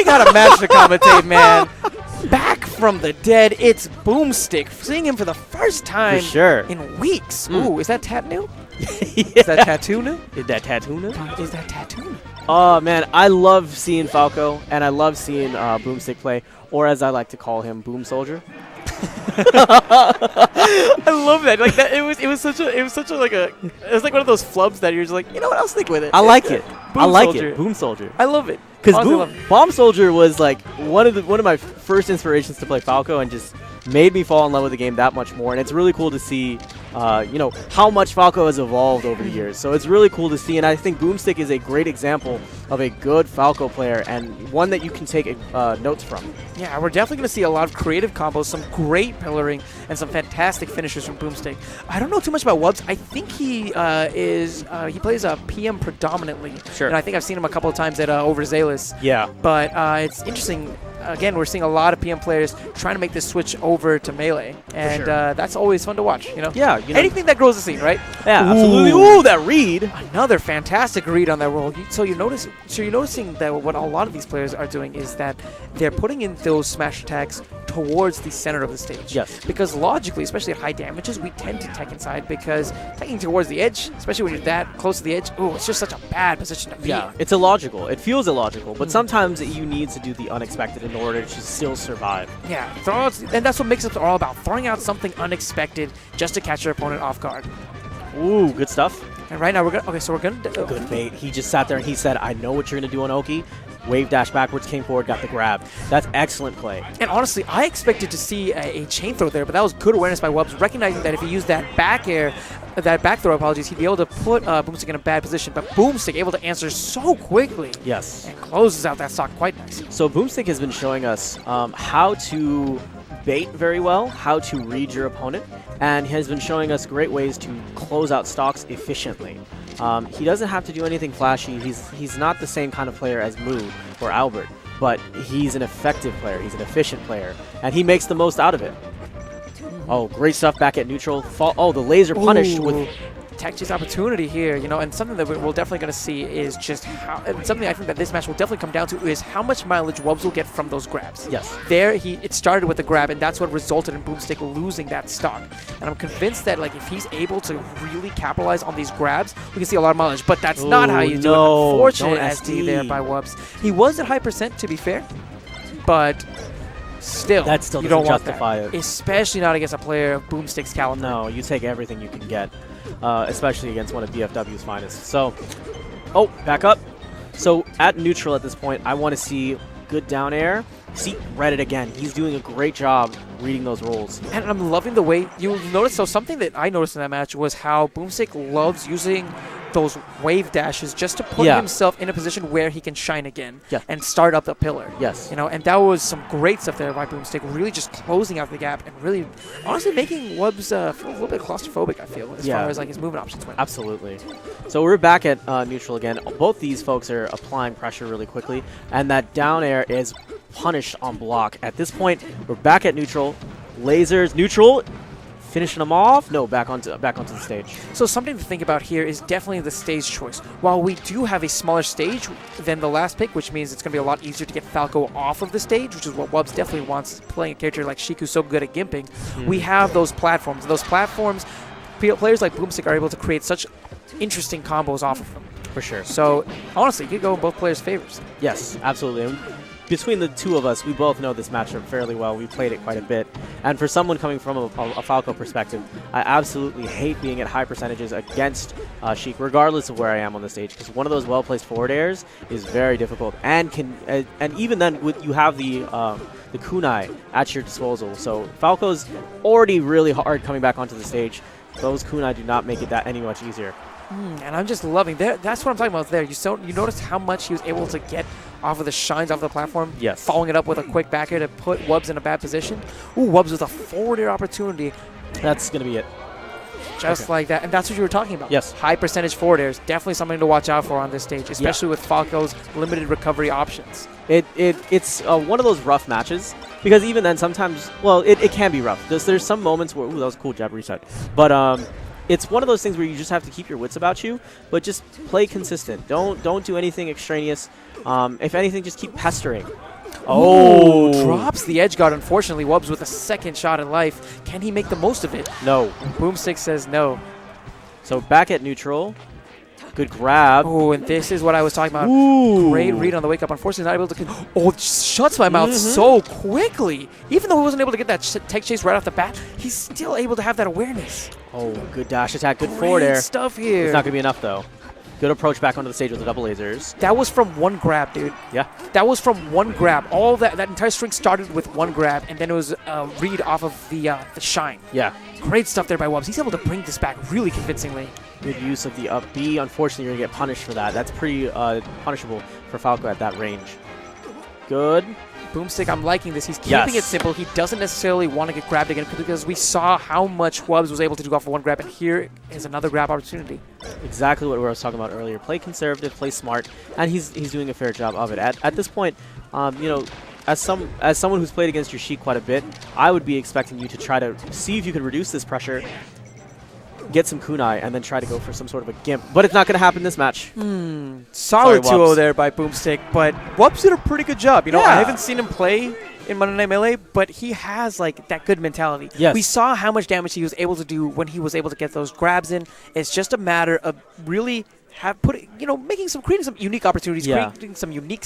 got a match to commentate, man. Back from the dead, it's Boomstick. Seeing him for the first time in weeks. Ooh, is that tattoo? Is that tattoo new? Is that tattoo new? Is that tattoo new? Oh, man, I love seeing Falco, and I love seeing Boomstick play, or as I like to call him, Boom Soldier. I love that. Like that, it was such like one of those flubs that you're just like, you know what? I'll stick with it. I like it. Boom I like Soldier. it. Boom Soldier. I love it. Because Bomb Soldier was like one of my first inspirations to play Falco, and just made me fall in love with the game that much more. And it's really cool to see, you know, how much Falco has evolved over the years. So it's really cool to see, and I think Boomstick is a great example of a good Falco player and one that you can take notes from. Yeah, we're definitely going to see a lot of creative combos, some great pillaring, and some fantastic finishers from Boomstick. I don't know too much about Wubbs. I think he he plays a PM predominantly. Sure. And I think I've seen him a couple of times at Overzealous. Yeah. But it's interesting. Again, we're seeing a lot of PM players trying to make this switch over to Melee, and that's always fun to watch. You know, yeah, you know, anything that grows the scene, right? Yeah, absolutely. Ooh, that read! Another fantastic read on that roll. So you're noticing that what a lot of these players are doing is that they're putting in those smash attacks towards the center of the stage. Yes. Because logically, especially at high damages, we tend to tech inside because teching towards the edge, especially when you're that close to the edge, ooh, it's just such a bad position to be in. It's illogical. It feels illogical, but sometimes you need to do the unexpected in order to still survive. Yeah, and that's what makes it all about, throwing out something unexpected just to catch your opponent off guard. Ooh, good stuff. And right now we're gonna good bait. He just sat there and he said, "I know what you're gonna do on Oki." Wave dash backwards, came forward, got the grab. That's excellent play. And honestly, I expected to see a chain throw there, but that was good awareness by Wubbs, recognizing that if he used that back throw, apologies, he'd be able to put Boomstick in a bad position. But Boomstick able to answer so quickly. Yes. And closes out that stock quite nice. So Boomstick has been showing us how to bait very well, how to read your opponent, and has been showing us great ways to close out stocks efficiently. He doesn't have to do anything flashy. He's not the same kind of player as Moo or Albert, but he's an effective player. He's an efficient player, and he makes the most out of it. Oh, great stuff back at neutral. Oh, the laser punished with tech chase opportunity here, you know, and something that we're definitely going to see is just how, and something I think that this match will definitely come down to is how much mileage Wubbs will get from those grabs. Yes. It started with the grab, and that's what resulted in Boomstick losing that stock. And I'm convinced that, like, if he's able to really capitalize on these grabs, we can see a lot of mileage, but that's not how you do it. Unfortunate SD there by Wubbs. He was at high percent, to be fair, but still, that still you doesn't don't want justify that. it. Especially not against a player of Boomstick's caliber. No, you take everything you can get, especially against one of DFW's finest. So, oh, back up. So at neutral at this point, I want to see good down air. See, read it again. He's doing a great job reading those rolls. And I'm loving the way you notice. So something that I noticed in that match was how Boomstick loves using those wave dashes just to put himself in a position where he can shine again and start up the pillar. Yes. You know, and that was some great stuff there by Boomstick, really just closing out the gap and really, honestly, making Wubbs feel a little bit claustrophobic, I feel, as far as like his movement options went. Absolutely. So we're back at neutral again. Both these folks are applying pressure really quickly, and that down air is punished on block. At this point, we're back at neutral. Lasers, neutral. Finishing them off? No, back onto the stage. So something to think about here is definitely the stage choice. While we do have a smaller stage than the last pick, which means it's going to be a lot easier to get Falco off of the stage, which is what Wubbs definitely wants, playing a character like Sheik who's so good at gimping. We have those platforms. Those platforms, players like Boomstick are able to create such interesting combos off of them. For sure. So honestly, you could go in both players' favors. Yes, absolutely. Between the two of us, we both know this matchup fairly well. We played it quite a bit. And for someone coming from a Falco perspective, I absolutely hate being at high percentages against Sheik, regardless of where I am on the stage, because one of those well-placed forward airs is very difficult. And even then, you have the kunai at your disposal. So Falco's already really hard coming back onto the stage. Those kunai do not make it that any much easier. And I'm just loving that. That's what I'm talking about there. You notice how much he was able to get off of the shines off the platform. Yes. Following it up with a quick back air to put Wubbs in a bad position. Ooh, Wubbs with a forward air opportunity. That's going to be it. Just like that. And that's what you were talking about. Yes. High percentage forward airs. Definitely something to watch out for on this stage, especially with Falco's limited recovery options. It's one of those rough matches. Because even then, sometimes, well, it can be rough. There's some moments where, ooh, that was a cool jab reset. But it's one of those things where you just have to keep your wits about you, but just play consistent. Don't do anything extraneous. If anything, just keep pestering. Oh. Ooh, drops the edge guard, unfortunately. Wubbs with a second shot in life. Can he make the most of it? No. Boomstick says no. So back at neutral. Good grab. Oh, and this is what I was talking about. Ooh. Great read on the wake up. Unfortunately, not able to. Oh, it shuts my mouth so quickly. Even though he wasn't able to get that tech chase right off the bat, he's still able to have that awareness. Oh, good dash attack. Good Great forward air. stuff here. It's not going to be enough, though. Good approach back onto the stage with the double lasers. That was from one grab, dude. Yeah. That was from one grab. All that entire string started with one grab, and then it was a read off of the shine. Yeah. Great stuff there by Wubbs. He's able to bring this back really convincingly. Good use of the up B. Unfortunately, you're going to get punished for that. That's pretty punishable for Falco at that range. Good. Boomstick, I'm liking this. He's keeping it simple. He doesn't necessarily want to get grabbed again because we saw how much Wubbs was able to do off of one grab, and here is another grab opportunity. Exactly what I was talking about earlier. Play conservative, play smart, and he's doing a fair job of it. At this point, you know, as someone who's played against your Sheik quite a bit, I would be expecting you to try to see if you can reduce this pressure, get some kunai, and then try to go for some sort of a gimp. But it's not going to happen this match. Solid Sorry, 2-0 Wubbs. there by Boomstick, but Wubbs did a pretty good job. You know, Yeah. I haven't seen him play in MNM11, but he has like that good mentality. Yes. We saw how much damage he was able to do when he was able to get those grabs in. It's just a matter of really creating some unique opportunities, Yeah. creating some unique